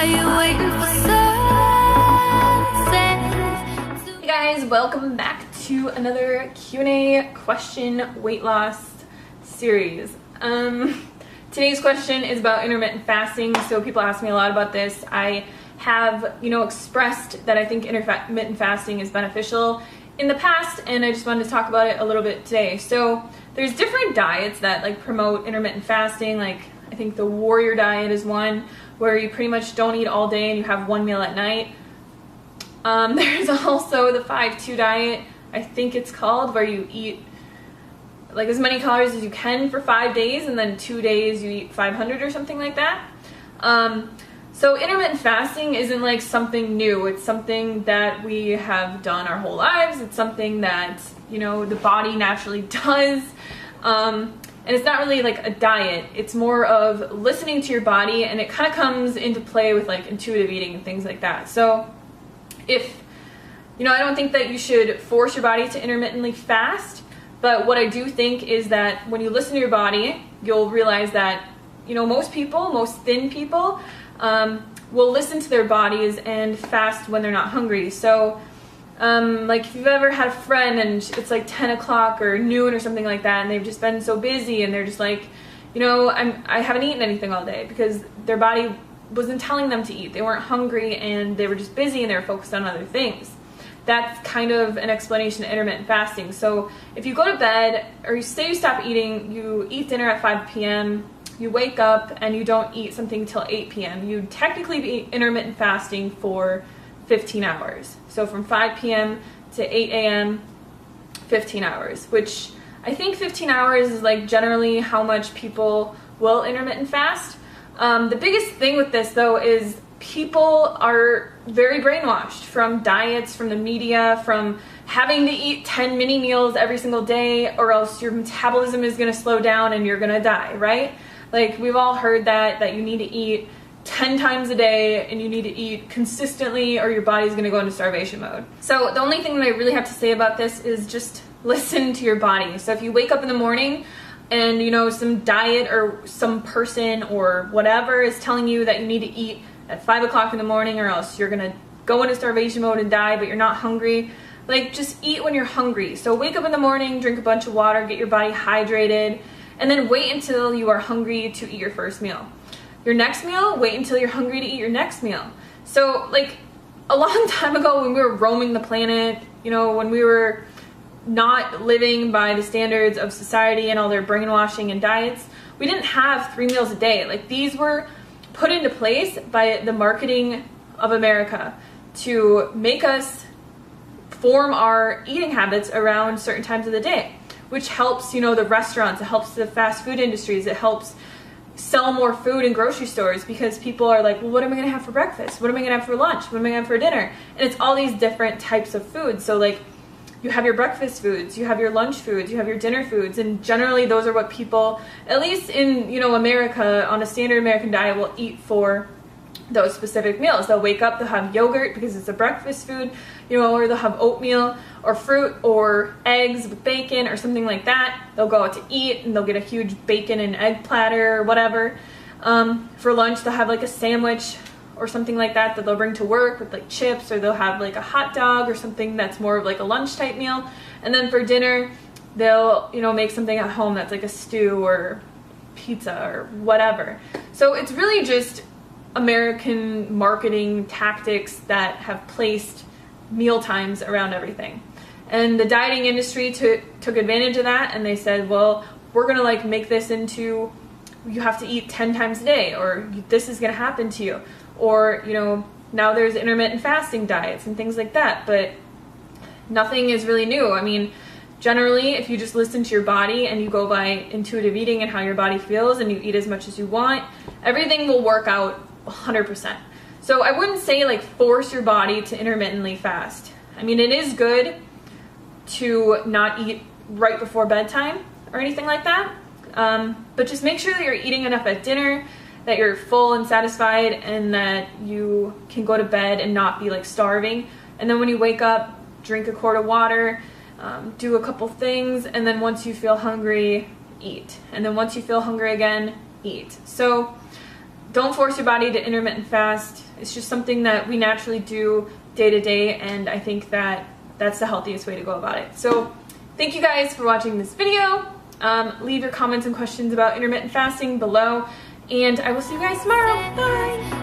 Are you waiting for sunset? Hey guys, welcome back to another Q&A question weight loss series. Today's question is about intermittent fasting. So people ask me a lot about this. I have, expressed that I think intermittent fasting is beneficial in the past, and I just wanted to talk about it a little bit today. So there's different diets that promote intermittent fasting. I think the warrior diet is one where you pretty much don't eat all day and you have one meal at night. There's also the 5-2 diet, I think it's called, where you eat as many calories as you can for 5 days, and then 2 days you eat 500 or something like that. So intermittent fasting isn't something new. It's something that we have done our whole lives. It's something that, the body naturally does. And it's not really a diet. It's more of listening to your body, and it kind of comes into play with intuitive eating and things like that. So if, I don't think that you should force your body to intermittently fast, but what I do think is that when you listen to your body, you'll realize that, most thin people, will listen to their bodies and fast when they're not hungry. So if you've ever had a friend and it's 10 o'clock or noon or something like that, and they've just been so busy and they're just I haven't eaten anything all day because their body wasn't telling them to eat. They weren't hungry and they were just busy and they were focused on other things. That's kind of an explanation of intermittent fasting. So if you go to bed, or you say you stop eating, you eat dinner at 5 p.m., you wake up and you don't eat something till 8 p.m., you'd technically be intermittent fasting for 15 hours. So from 5 p.m. to 8 a.m., 15 hours, which I think 15 hours is generally how much people will intermittent fast. The biggest thing with this though is people are very brainwashed from diets, from the media, from having to eat 10 mini meals every single day, or else your metabolism is going to slow down and you're going to die, right? We've all heard that you need to eat 10 times a day and you need to eat consistently or your body's going to go into starvation mode. So the only thing that I really have to say about this is just listen to your body. So if you wake up in the morning and some diet or some person or whatever is telling you that you need to eat at 5 o'clock in the morning or else you're going to go into starvation mode and die, but you're not hungry, just eat when you're hungry. So wake up in the morning, drink a bunch of water, get your body hydrated, and then wait until you are hungry to eat your first meal. Your next meal, wait until you're hungry to eat your next meal. So a long time ago when we were roaming the planet, when we were not living by the standards of society and all their brainwashing and diets, we didn't have 3 meals a day. These were put into place by the marketing of America to make us form our eating habits around certain times of the day, which helps, the restaurants, it helps the fast food industries, it helps sell more food in grocery stores because people are well, what am I going to have for breakfast? What am I going to have for lunch? What am I going to have for dinner? And it's all these different types of foods. So you have your breakfast foods, you have your lunch foods, you have your dinner foods, and generally those are what people, at least in, America, on a standard American diet, will eat for those specific meals. They'll wake up, they'll have yogurt because it's a breakfast food, or they'll have oatmeal or fruit or eggs with bacon or something like that. They'll go out to eat and they'll get a huge bacon and egg platter or whatever. For lunch, they'll have a sandwich or something like that they'll bring to work with chips, or they'll have a hot dog or something that's more of a lunch type meal. And then for dinner, they'll, make something at home that's a stew or pizza or whatever. So it's really just American marketing tactics that have placed meal times around everything. And the dieting industry took advantage of that, and they said, well, we're going to make this into, you have to eat 10 times a day, or this is going to happen to you. Or, now there's intermittent fasting diets and things like that, but nothing is really new. I mean, generally, if you just listen to your body and you go by intuitive eating and how your body feels and you eat as much as you want, everything will work out 100%. So I wouldn't say force your body to intermittently fast. I mean, it is good to not eat right before bedtime or anything like that, but just make sure that you're eating enough at dinner, that you're full and satisfied, and that you can go to bed and not be starving. And then when you wake up, drink a quart of water, do a couple things, and then once you feel hungry, eat. And then once you feel hungry again, eat. So don't force your body to intermittent fast. It's just something that we naturally do day to day, and I think that that's the healthiest way to go about it. So thank you guys for watching this video. Leave your comments and questions about intermittent fasting below, and I will see you guys tomorrow. Bye!